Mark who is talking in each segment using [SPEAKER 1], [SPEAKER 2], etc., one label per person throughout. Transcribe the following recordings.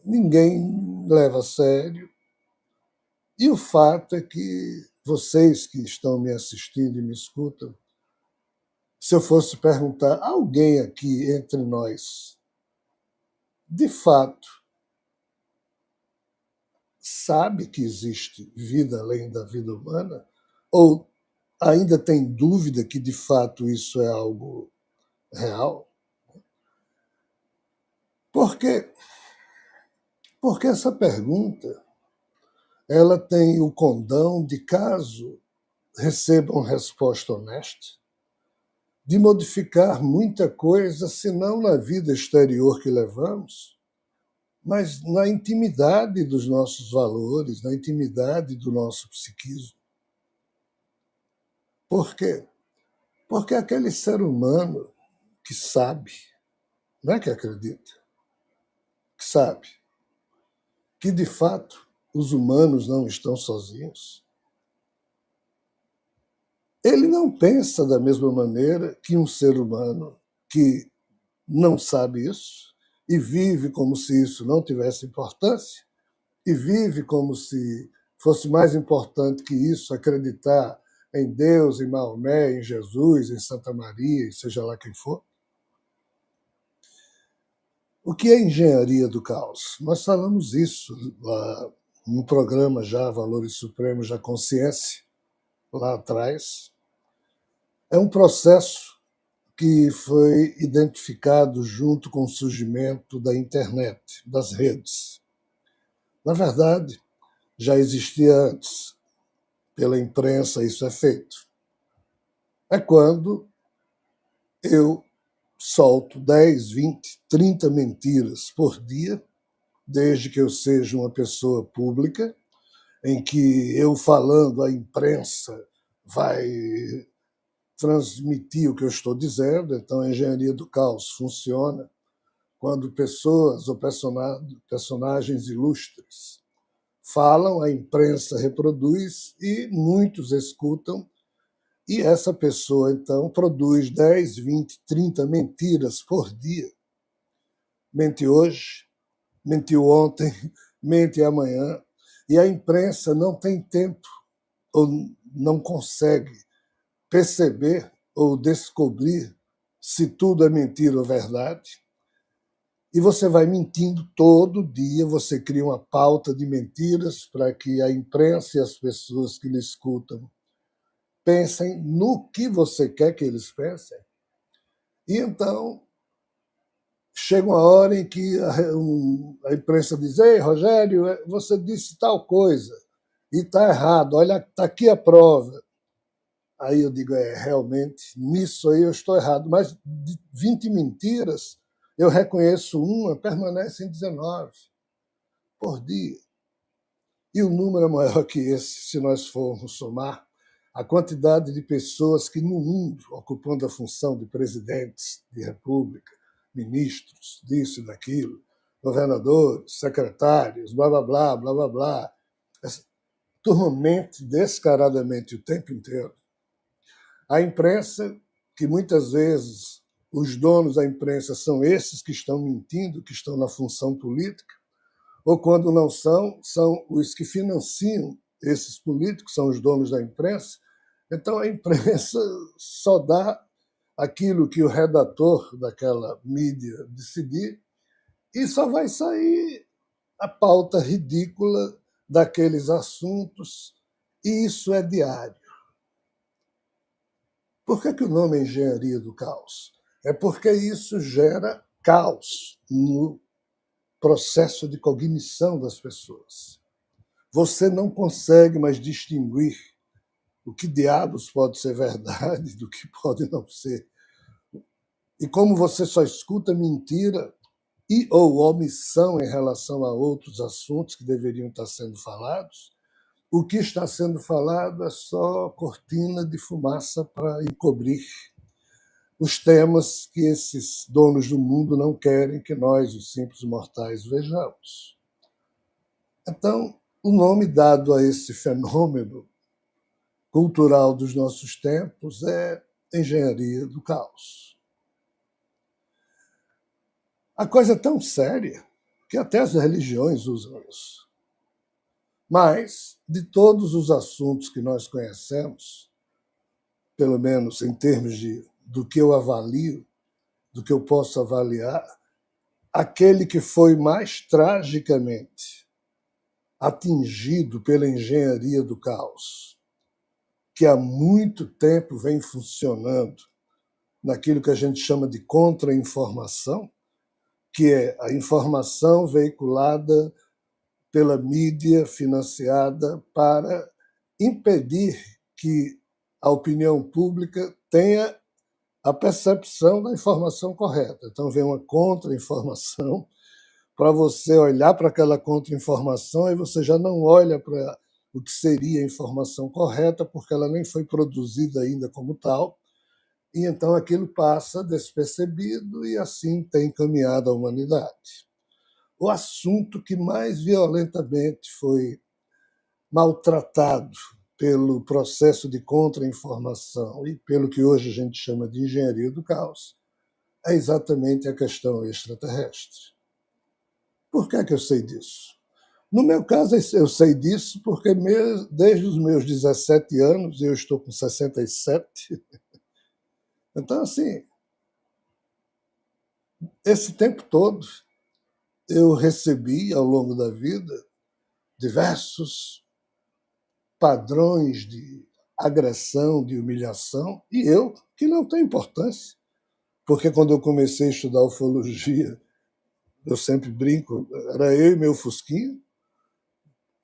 [SPEAKER 1] ninguém leva a sério. E o fato é que vocês que estão me assistindo e me escutam, se eu fosse perguntar a alguém aqui entre nós, de fato, sabe que existe vida além da vida humana? Ou ainda tem dúvida que de fato isso é algo real? Por quê? Porque essa pergunta ela tem o condão de, caso receba uma resposta honesta, de modificar muita coisa, se não na vida exterior que levamos, mas na intimidade dos nossos valores, na intimidade do nosso psiquismo. Por quê? Porque aquele ser humano que sabe, não é que acredita, que sabe que, de fato, os humanos não estão sozinhos, ele não pensa da mesma maneira que um ser humano que não sabe isso e vive como se isso não tivesse importância e vive como se fosse mais importante que isso acreditar em Deus, em Maomé, em Jesus, em Santa Maria, seja lá quem for. O que é engenharia do caos? Nós falamos isso lá no programa já Valores Supremos da Consciência, lá atrás. É um processo que foi identificado junto com o surgimento da internet, das redes. Na verdade, já existia antes. Pela imprensa isso é feito. É quando eu solto 10, 20, 30 mentiras por dia, desde que eu seja uma pessoa pública, em que eu falando a imprensa vai transmitir o que eu estou dizendo. Então a engenharia do caos funciona quando pessoas ou personagens ilustres falam, a imprensa reproduz e muitos escutam, e essa pessoa, então, produz 10, 20, 30 mentiras por dia. Mente hoje, mentiu ontem, mente amanhã, e a imprensa não tem tempo ou não consegue perceber ou descobrir se tudo é mentira ou verdade. E você vai mentindo todo dia, você cria uma pauta de mentiras para que a imprensa e as pessoas que lhe escutam pensem no que você quer que eles pensem. E então chega uma hora em que a imprensa diz: Ei, Rogério, você disse tal coisa e está errado, olha, está aqui a prova. Aí eu digo: realmente, nisso aí eu estou errado. Mas de 20 mentiras, eu reconheço uma, permanecem 19 por dia. E o número é maior que esse, se nós formos somar a quantidade de pessoas que no mundo, ocupando a função de presidentes de república, ministros, disso e daquilo, governadores, secretários, blá, blá, blá, blá, blá, blá. Essa turma mente descaradamente o tempo inteiro. A imprensa, que muitas vezes os donos da imprensa são esses que estão mentindo, que estão na função política, ou quando não são, são os que financiam esses políticos, são os donos da imprensa. Então a imprensa só dá aquilo que o redator daquela mídia decidir e só vai sair a pauta ridícula daqueles assuntos, e isso é diário. Por que o nome é engenharia do caos? É porque isso gera caos no processo de cognição das pessoas. Você não consegue mais distinguir o que diabos pode ser verdade do que pode não ser. E como você só escuta mentira e ou omissão em relação a outros assuntos que deveriam estar sendo falados, o que está sendo falado é só cortina de fumaça para encobrir os temas que esses donos do mundo não querem que nós, os simples mortais, vejamos. Então, o nome dado a esse fenômeno cultural dos nossos tempos é engenharia do caos. A coisa é tão séria que até as religiões usam isso. Mas, de todos os assuntos que nós conhecemos, pelo menos em termos do que eu avalio, do que eu posso avaliar, aquele que foi mais tragicamente atingido pela engenharia do caos, que há muito tempo vem funcionando naquilo que a gente chama de contra-informação, que é a informação veiculada pela mídia financiada para impedir que a opinião pública tenha a percepção da informação correta. Então, vem uma contra-informação para você olhar para aquela contra-informação e você já não olha para o que seria a informação correta, porque ela nem foi produzida ainda como tal, e então aquilo passa despercebido e assim tem caminhado a humanidade. O assunto que mais violentamente foi maltratado pelo processo de contra-informação e pelo que hoje a gente chama de engenharia do caos é exatamente a questão extraterrestre. Por que é que eu sei disso? No meu caso, eu sei disso porque desde os meus 17 anos, eu estou com 67, então, assim, esse tempo todo eu recebi, ao longo da vida, diversos padrões de agressão, de humilhação, e eu, que não tem importância, porque quando eu comecei a estudar ufologia, eu sempre brinco, era eu e meu Fusquinha,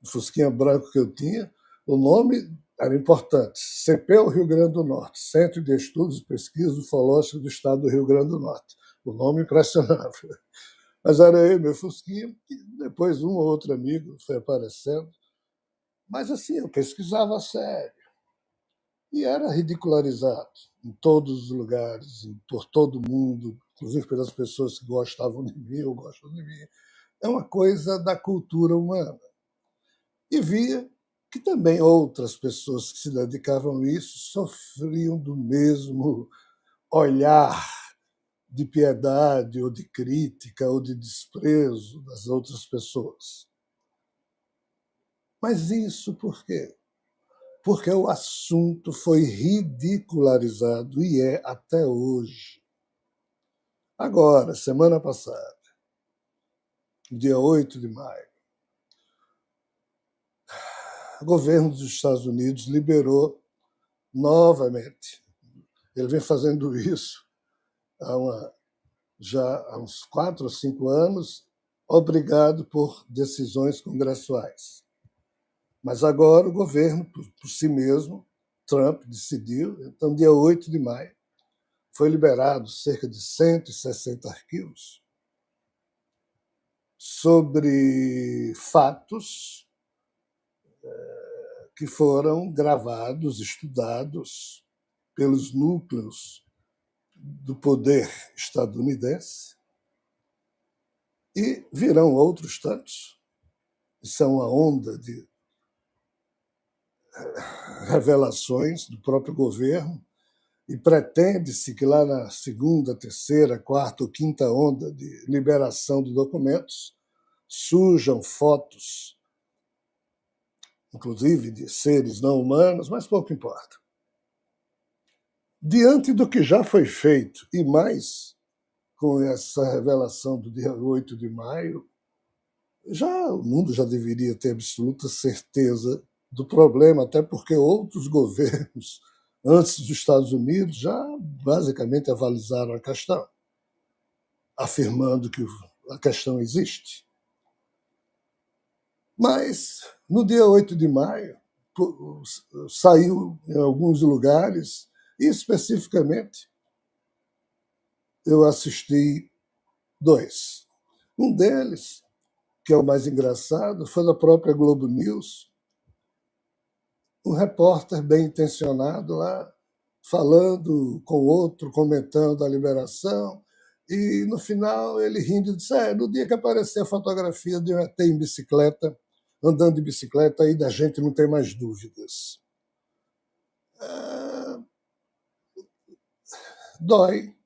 [SPEAKER 1] o Fusquinha branco que eu tinha, o nome era importante, CPEU Rio Grande do Norte, Centro de Estudos e Pesquisas Ufológicas do Estado do Rio Grande do Norte. O nome impressionava. Mas era eu e meu Fusquinha, e depois um ou outro amigo foi aparecendo. Mas assim, eu pesquisava a sério. E era ridicularizado em todos os lugares, por todo mundo, inclusive pelas pessoas que gostavam de mim ou gostam de mim. É uma coisa da cultura humana. E via que também outras pessoas que se dedicavam a isso sofriam do mesmo olhar de piedade ou de crítica ou de desprezo das outras pessoas. Mas isso por quê? Porque o assunto foi ridicularizado e é até hoje. Agora, semana passada, dia 8 de maio, o governo dos Estados Unidos liberou novamente. Ele vem fazendo isso já há uns 4 ou 5 anos, obrigado por decisões congressuais. Mas agora o governo, por si mesmo, Trump decidiu, então, dia 8 de maio, foi liberado cerca de 160 arquivos sobre fatos que foram gravados, estudados pelos núcleos do poder estadunidense, e virão outros tantos. Isso é uma onda de revelações do próprio governo, e pretende-se que lá na segunda, terceira, quarta ou quinta onda de liberação de documentos surjam fotos, inclusive de seres não humanos, mas pouco importa. Diante do que já foi feito, e mais com essa revelação do dia 8 de maio, o mundo já deveria ter absoluta certeza do problema, até porque outros governos, antes dos Estados Unidos, já basicamente avalizaram a questão, afirmando que a questão existe. Mas, no dia 8 de maio, saiu em alguns lugares, e especificamente eu assisti 2. Um deles, que é o mais engraçado, foi da própria Globo News, um repórter bem intencionado lá, falando com outro, comentando a liberação, e no final ele rindo disse: no dia que aparecer a fotografia de um ET em bicicleta, andando de bicicleta, aí da gente não tem mais dúvidas. Dói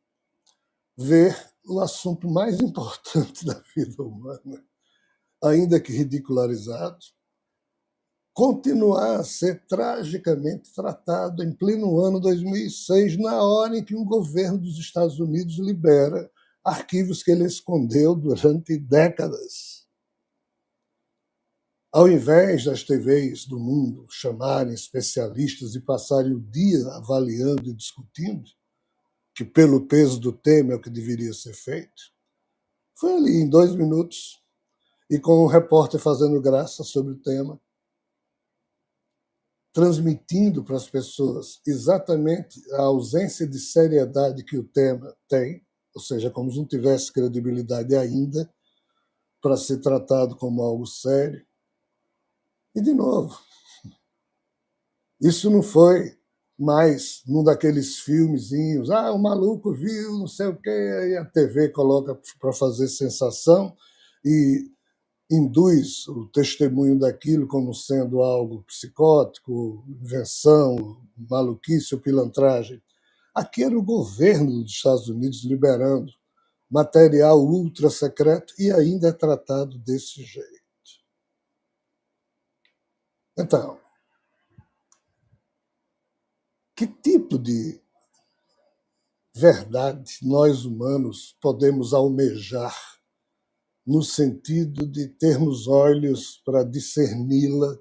[SPEAKER 1] ver o assunto mais importante da vida humana ainda que ridicularizado, continuar a ser tragicamente tratado em pleno ano 2006, na hora em que um governo dos Estados Unidos libera arquivos que ele escondeu durante décadas. Ao invés das TVs do mundo chamarem especialistas e passarem o dia avaliando e discutindo, que pelo peso do tema é o que deveria ser feito, foi ali em 2 minutos e com um repórter fazendo graça sobre o tema, transmitindo para as pessoas exatamente a ausência de seriedade que o tema tem, ou seja, como se não tivesse credibilidade ainda para ser tratado como algo sério. E, de novo, isso não foi mais num daqueles filmezinhos, o maluco viu, não sei o quê, aí a TV coloca para fazer sensação e induz o testemunho daquilo como sendo algo psicótico, invenção, maluquice ou pilantragem. Aqui era o governo dos Estados Unidos liberando material ultra secreto e ainda é tratado desse jeito. Então, que tipo de verdade nós humanos podemos almejar no sentido de termos olhos para discerni-la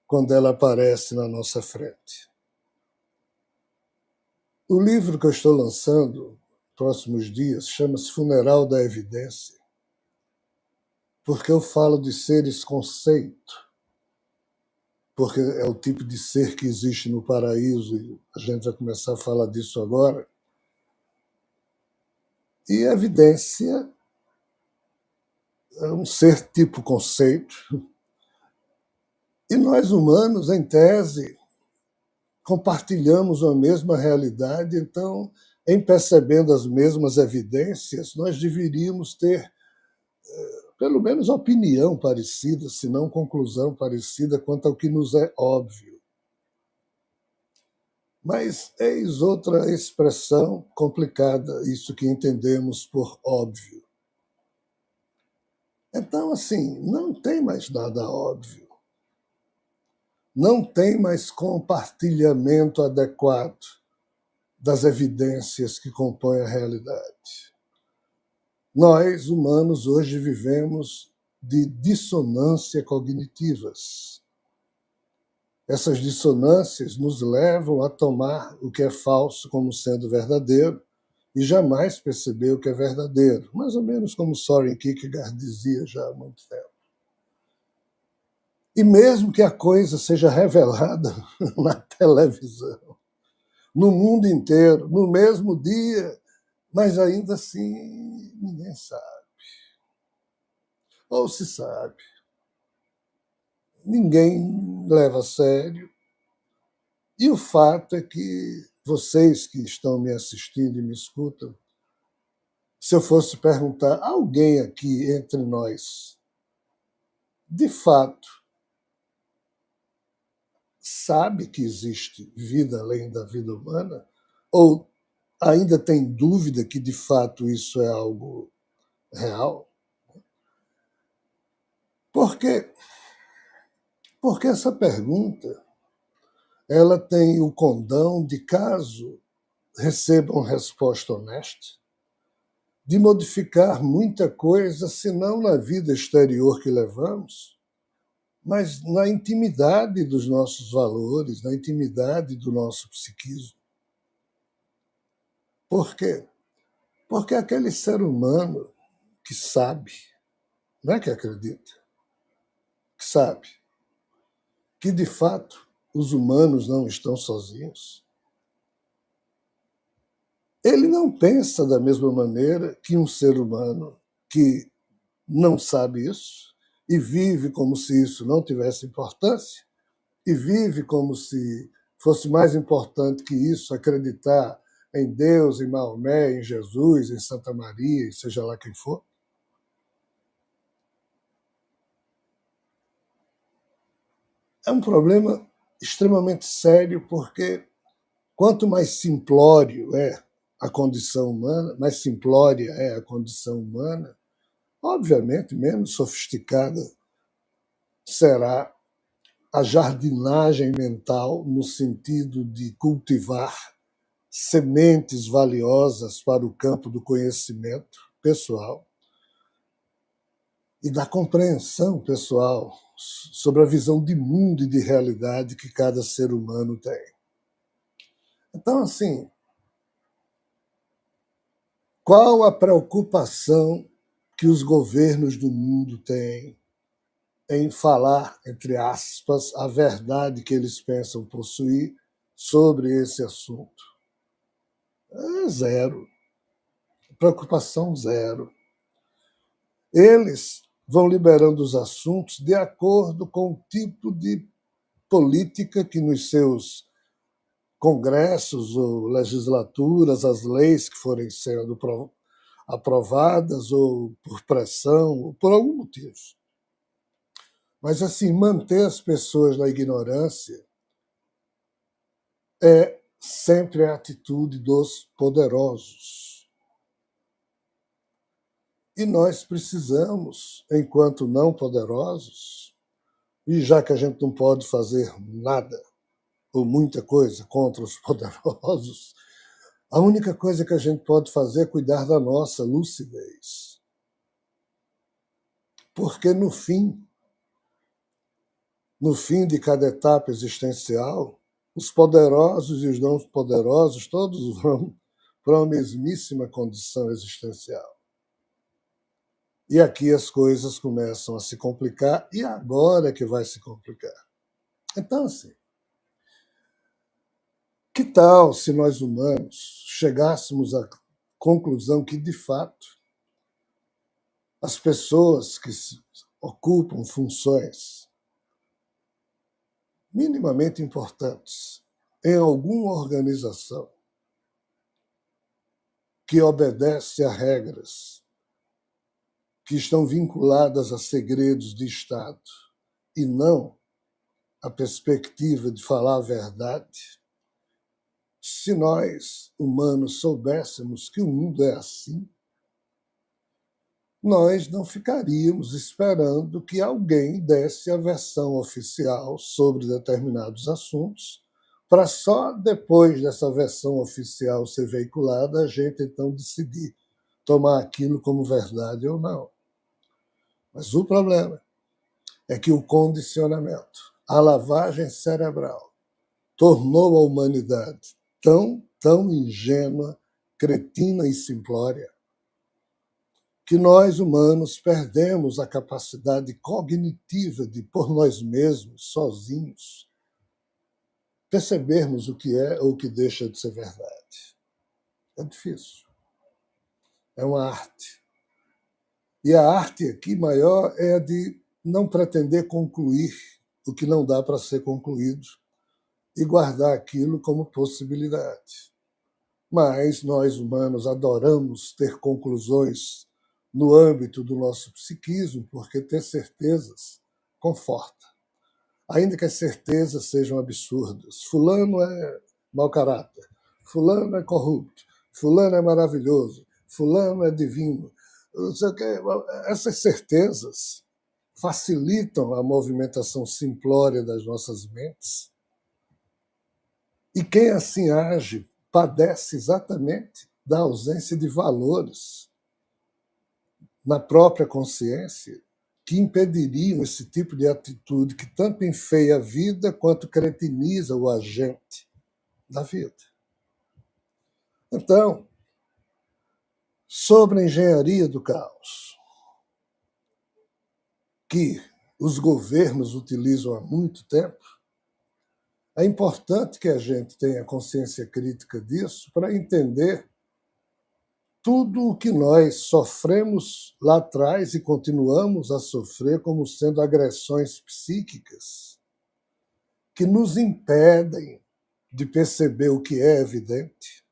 [SPEAKER 1] quando ela aparece na nossa frente? O livro que eu estou lançando próximos dias chama-se Funeral da Evidência, porque eu falo de seres conceito, porque é o tipo de ser que existe no paraíso, e a gente vai começar a falar disso agora. E a evidência é um ser tipo conceito, e nós humanos, em tese, compartilhamos a mesma realidade, então, em percebendo as mesmas evidências, nós deveríamos ter pelo menos opinião parecida, se não conclusão parecida quanto ao que nos é óbvio. Mas eis outra expressão complicada, isso que entendemos por óbvio. Então, assim, não tem mais nada óbvio. Não tem mais compartilhamento adequado das evidências que compõem a realidade. Nós, humanos, hoje vivemos de dissonância cognitivas. Essas dissonâncias nos levam a tomar o que é falso como sendo verdadeiro e jamais perceber o que é verdadeiro, mais ou menos como Soren Kierkegaard dizia já há muito tempo. E mesmo que a coisa seja revelada na televisão, no mundo inteiro, no mesmo dia, mas ainda assim ninguém sabe. Ou se sabe. Ninguém leva a sério. E o fato é que vocês que estão me assistindo e me escutam, se eu fosse perguntar a alguém aqui entre nós, de fato, sabe que existe vida além da vida humana? Ou ainda tem dúvida que de fato isso é algo real? Por quê? Porque essa pergunta ela tem o condão de, caso receba uma resposta honesta, de modificar muita coisa, se não na vida exterior que levamos, mas na intimidade dos nossos valores, na intimidade do nosso psiquismo. Por quê? Porque aquele ser humano que sabe, não é que acredita, que sabe que, de fato, os humanos não estão sozinhos, ele não pensa da mesma maneira que um ser humano que não sabe isso e vive como se isso não tivesse importância e vive como se fosse mais importante que isso acreditar em Deus, em Maomé, em Jesus, em Santa Maria, seja lá quem for. É um problema extremamente sério, porque quanto mais simplório é a condição humana, mais simplória é a condição humana, obviamente menos sofisticada será a jardinagem mental, no sentido de cultivar sementes valiosas para o campo do conhecimento pessoal e da compreensão pessoal sobre a visão de mundo e de realidade que cada ser humano tem. Então, assim, qual a preocupação que os governos do mundo têm em falar, entre aspas, a verdade que eles pensam possuir sobre esse assunto? Zero. Preocupação zero. Eles vão liberando os assuntos de acordo com o tipo de política que nos seus congressos ou legislaturas, as leis que forem sendo aprovadas ou por pressão ou por algum motivo. Mas, assim, manter as pessoas na ignorância é sempre a atitude dos poderosos. E nós precisamos, enquanto não poderosos, e já que a gente não pode fazer nada ou muita coisa contra os poderosos, a única coisa que a gente pode fazer é cuidar da nossa lucidez. Porque no fim de cada etapa existencial, os poderosos e os não poderosos todos vão para a mesmíssima condição existencial. E aqui as coisas começam a se complicar, e agora é que vai se complicar. Então, assim, que tal se nós humanos chegássemos à conclusão que, de fato, as pessoas que ocupam funções minimamente importantes em alguma organização que obedece a regras que estão vinculadas a segredos de Estado e não a perspectiva de falar a verdade, se nós, humanos, soubéssemos que o mundo é assim, nós não ficaríamos esperando que alguém desse a versão oficial sobre determinados assuntos, para só depois dessa versão oficial ser veiculada, a gente então decidir tomar aquilo como verdade ou não. Mas o problema é que o condicionamento, a lavagem cerebral, tornou a humanidade tão ingênua, cretina e simplória, que nós, humanos, perdemos a capacidade cognitiva de, por nós mesmos, sozinhos, percebermos o que é ou o que deixa de ser verdade. É difícil. É uma arte. E a arte aqui maior é a de não pretender concluir o que não dá para ser concluído e guardar aquilo como possibilidade. Mas nós, humanos, adoramos ter conclusões no âmbito do nosso psiquismo, porque ter certezas conforta. Ainda que as certezas sejam absurdas. Fulano é mau caráter, fulano é corrupto, fulano é maravilhoso, fulano é divino. Essas certezas facilitam a movimentação simplória das nossas mentes. E quem assim age padece exatamente da ausência de valores na própria consciência que impediriam esse tipo de atitude que tanto enfeia a vida quanto cretiniza o agente da vida. Então, sobre a engenharia do caos, que os governos utilizam há muito tempo, é importante que a gente tenha consciência crítica disso para entender tudo o que nós sofremos lá atrás e continuamos a sofrer como sendo agressões psíquicas que nos impedem de perceber o que é evidente,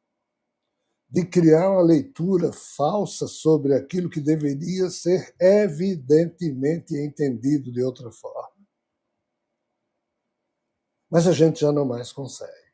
[SPEAKER 1] de criar uma leitura falsa sobre aquilo que deveria ser evidentemente entendido de outra forma. Mas a gente já não mais consegue.